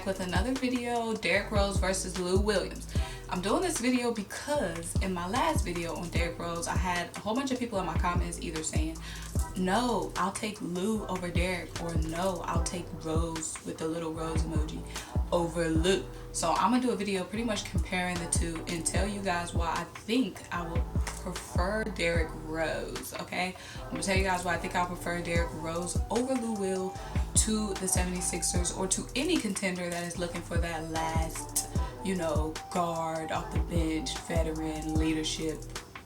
with another video, Derrick Rose versus Lou Williams. I'm doing this video because in my last video on Derrick Rose, I had a whole bunch of people in my comments either saying, no, I'll take Lou over Derrick, or no, I'll take Rose with the little rose emoji over Lou. So I'm gonna do a video pretty much comparing the two and tell you guys why I think I would prefer Derrick Rose, okay? I'm gonna tell you guys why I think I prefer Derrick Rose over Lou Will to the 76ers, or to any contender that is looking for that last, you know, guard off the bench, veteran, leadership,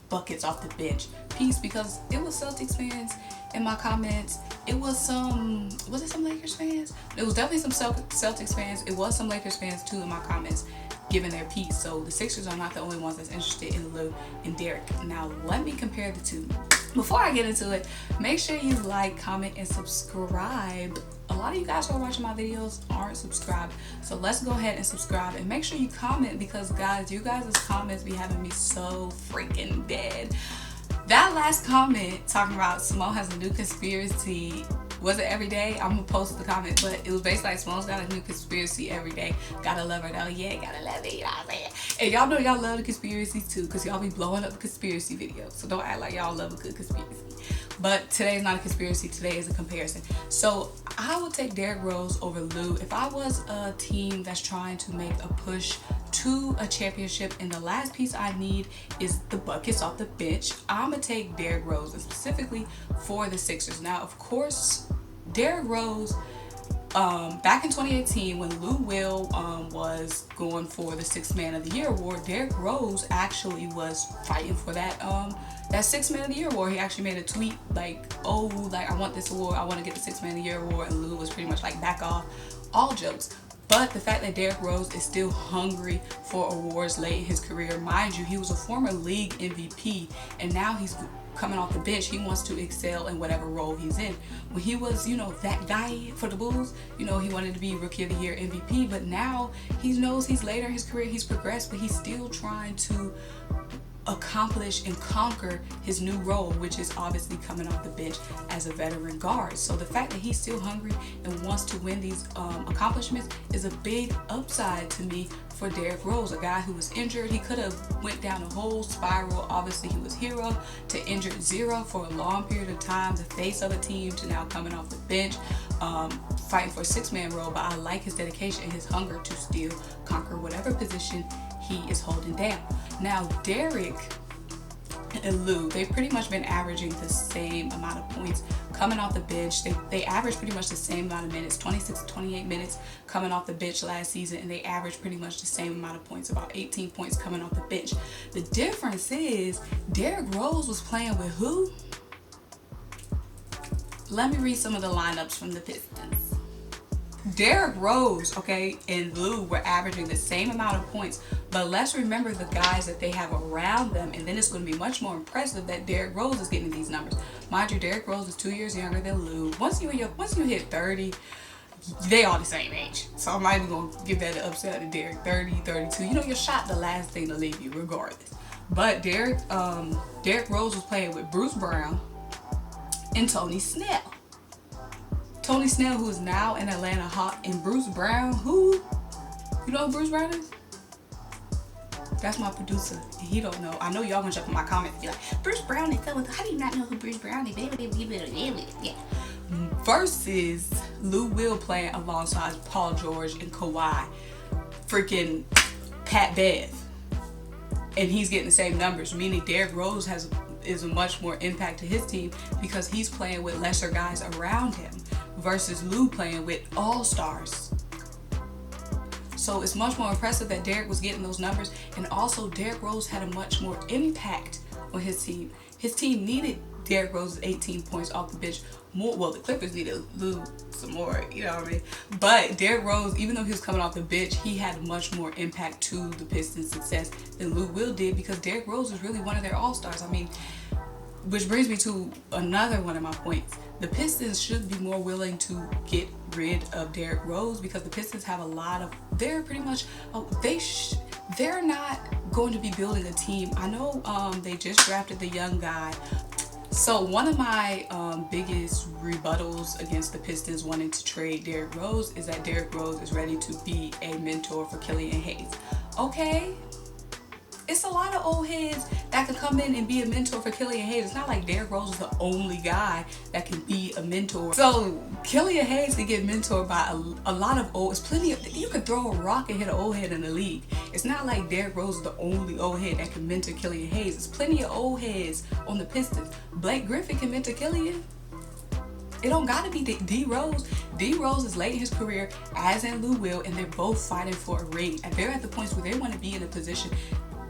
buckets off the bench piece. Because it was Celtics fans in my comments, it was some Lakers fans? It was definitely some Celtics fans. It was some Lakers fans too in my comments giving their piece. So the Sixers are not the only ones that's interested in Lou and Derrick. Now let me compare the two. Before I get into it, make sure you like, comment, and subscribe. A lot of you guys who are watching my videos aren't subscribed, so let's go ahead and subscribe, and make sure you comment, because guys, you guys' comments be having me so freaking dead. That last comment talking about Symone has a new conspiracy, was it every day? I'm gonna post the comment, but it was basically like Simone's got a new conspiracy every day. Gotta love her though, yeah, gotta love it, you know what I'm saying? And y'all know y'all love the conspiracies too, because y'all be blowing up the conspiracy videos, so don't act like y'all love a good conspiracy. But today is not a conspiracy, today is a comparison. So I would take Derrick Rose over Lou. If I was a team that's trying to make a push to a championship and the last piece I need is the buckets off the bench, I'm gonna take Derrick Rose, and specifically for the Sixers. Now of course, Derrick Rose, back in 2018 when Lou Will was going for the Sixth Man of the Year award, Derrick Rose actually was fighting for that Sixth Man of the Year award. He actually made a tweet like, oh, like, I want this award, I want to get the Sixth Man of the Year award, and Lou was pretty much like, back off, all jokes. But the fact that Derrick Rose is still hungry for awards late in his career, mind you, he was a former league MVP, and now he's coming off the bench. He wants to excel in whatever role he's in. When he was, you know, that guy for the Bulls, you know, he wanted to be Rookie of the Year MVP, but now he knows he's later in his career, he's progressed, but he's still trying to accomplish and conquer his new role, which is obviously coming off the bench as a veteran guard. So the fact that he's still hungry and wants to win these accomplishments is a big upside to me for Derrick Rose, a guy who was injured. He could have went down a whole spiral. Obviously he was hero to injured zero for a long period of time, the face of a team, to now coming off the bench, fighting for a six-man role. But I like his dedication and his hunger to still conquer whatever position he is holding down. Now Derrick and Lou, they've pretty much been averaging the same amount of points coming off the bench. They averaged pretty much the same amount of minutes, 26 to 28 minutes coming off the bench last season, and they averaged pretty much the same amount of points, about 18 points coming off the bench. The difference is Derrick Rose was playing with who? Let me read some of the lineups from the Pistons. Derrick Rose, okay, and Lou were averaging the same amount of points, but let's remember the guys that they have around them, and then it's going to be much more impressive that Derrick Rose is getting these numbers. Mind you, Derrick Rose is 2 years younger than Lou. Once you hit 30, they all the same age. So I'm not even going to give that an upset to Derrick. 30, 32, you know, your shot the last thing to leave you regardless. But Derrick Rose was playing with Bruce Brown and Tony Snell. Tony Snell, who is now in Atlanta Hawk, and Bruce Brown, who, you know who Bruce Brown is? That's my producer, and he don't know. I know y'all gonna jump in my comments and be like, Bruce Brown is so, how do you not know who Bruce Brown is? Yeah. Versus Lou Will playing alongside Paul George and Kawhi, freaking Pat Bev, and he's getting the same numbers, meaning Derrick Rose is a much more impact to his team because he's playing with lesser guys around him, versus Lou playing with all-stars. So it's much more impressive that Derrick was getting those numbers, and also Derrick Rose had a much more impact on his team. His team needed Derrick Rose's 18 points off the bench more. Well, the Clippers needed Lou some more, you know what I mean? But Derrick Rose, even though he was coming off the bench, he had much more impact to the Pistons' success than Lou Will did, because Derrick Rose was really one of their all-stars. I mean, which brings me to another one of my points. The Pistons should be more willing to get rid of Derrick Rose, because the Pistons have a lot of, they're pretty much, they're not going to be building a team. I know they just drafted the young guy, So one of my biggest rebuttals against the Pistons wanting to trade Derrick Rose is that Derrick Rose is ready to be a mentor for Killian Hayes. Okay, it's a lot of old heads that can come in and be a mentor for Killian Hayes. It's not like Derrick Rose is the only guy that can be a mentor. So Killian Hayes can get mentored by a lot of old. It's plenty of, you could throw a rock and hit an old head in the league. It's not like Derrick Rose is the only old head that can mentor Killian Hayes. There's plenty of old heads on the Pistons. Blake Griffin can mentor Killian. It don't gotta be D Rose. D Rose is late in his career, as in Lou Will, and they're both fighting for a ring. And they're at the points where they want to be in a position.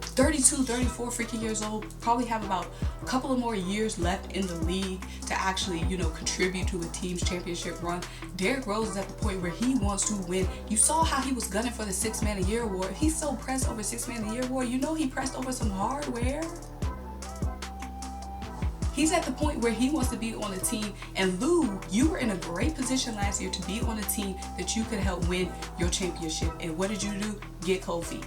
32, 34 freaking years old, probably have about a couple of more years left in the league to actually, you know, contribute to a team's championship run. Derrick Rose is at the point where he wants to win. You saw how he was gunning for the 6th Man of the Year award. He's so pressed over 6th Man of the Year award. You know he pressed over some hardware. He's at the point where he wants to be on a team. And Lou, you were in a great position last year to be on a team that you could help win your championship. And what did you do? Get cold feet.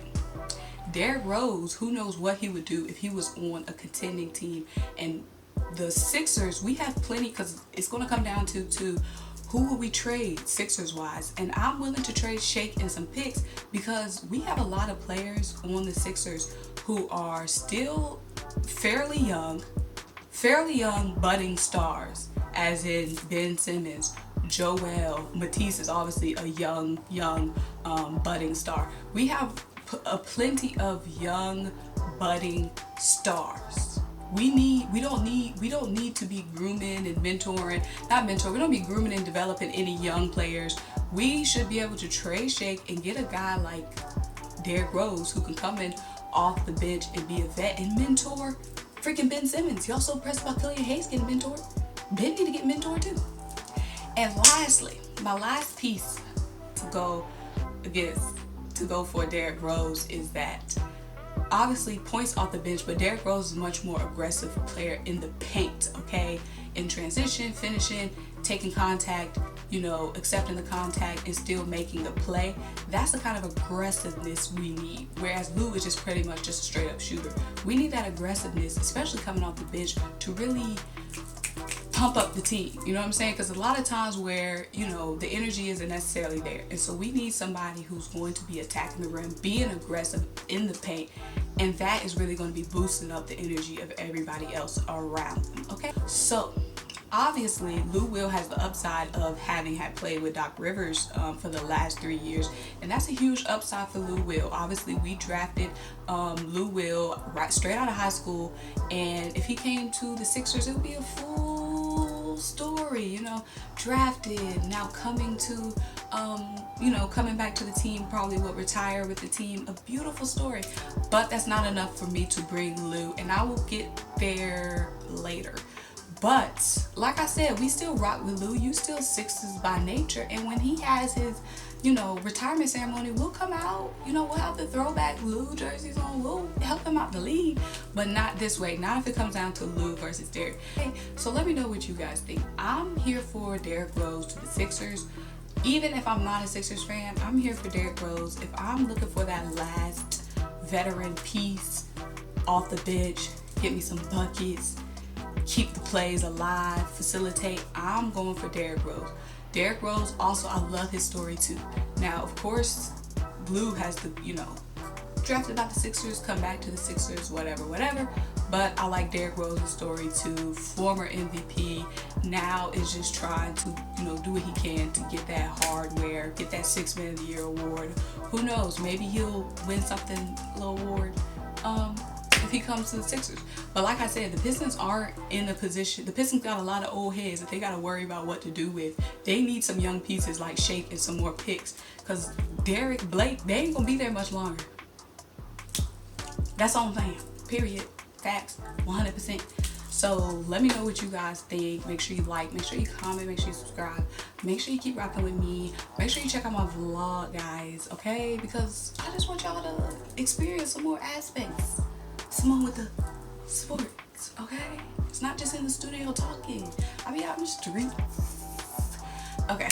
Derrick Rose, who knows what he would do if he was on a contending team. And the Sixers, we have plenty, because it's going to come down to who will we trade Sixers wise. And I'm willing to trade Shake and some picks, because we have a lot of players on the Sixers who are still fairly young budding stars, as in Ben Simmons, Joel, Matisse is obviously a young budding star. We have plenty of young budding stars. We don't need to be grooming and mentoring, we don't be grooming and developing any young players. We should be able to trade Shake and get a guy like Derrick Rose who can come in off the bench and be a vet and mentor freaking Ben Simmons. Y'all so pressed about Killian Hayes getting mentored. Ben need to get mentored too. And lastly, my last piece to go for Derrick Rose is that obviously points off the bench, but Derrick Rose is a much more aggressive player in the paint, okay? In transition, finishing, taking contact, you know, accepting the contact and still making the play. That's the kind of aggressiveness we need. Whereas Lou is just pretty much just a straight up shooter. We need that aggressiveness, especially coming off the bench, to really pump up the team, you know what I'm saying? Because a lot of times where, you know, the energy isn't necessarily there, and so we need somebody who's going to be attacking the rim, being aggressive in the paint, and that is really going to be boosting up the energy of everybody else around them, okay? So obviously Lou Will has the upside of having had played with Doc Rivers for the last 3 years, and that's a huge upside for Lou Will. Obviously we drafted Lou Will right straight out of high school, and if he came to the Sixers, it would be a full story, you know, drafted, now coming to you know, coming back to the team, probably will retire with the team. A beautiful story, but that's not enough for me to bring Lou, and I will get there later. But like I said, we still rock with Lou. You still Sixers by nature, and when he has his, you know, retirement ceremony, we'll come out, you know, we'll have the throwback Lou jerseys on, we'll help him out the league, but not this way, not if it comes down to Lou versus Derrick. Okay, so let me know what you guys think. I'm here for Derrick Rose to the Sixers. Even if I'm not a Sixers fan, I'm here for Derrick Rose. If I'm looking for that last veteran piece off the bench, get me some buckets, keep the plays alive, facilitate, I'm going for Derrick Rose. Derrick Rose, also, I love his story too. Now, of course, Blue has the, you know, drafted by the Sixers, come back to the Sixers, whatever. But I like Derrick Rose's story too. Former MVP, now is just trying to, you know, do what he can to get that hardware, get that 6th Man of the Year award. Who knows? Maybe he'll win something, a little award, if he comes to the Sixers. But like I said, the Pistons aren't in a position. The Pistons got a lot of old heads that they got to worry about what to do with. They need some young pieces like Shake and some more picks, because Derrick, Blake, they ain't gonna be there much longer. That's all I'm saying. Period. Facts. 100%. So let me know what you guys think. Make sure you like, make sure you comment, make sure you subscribe, make sure you keep rocking with me, make sure you check out my vlog, guys, okay? Because I just want y'all to experience some more aspects. Simone with the sports, okay? It's not just in the studio talking. I mean, I'm just street. Okay.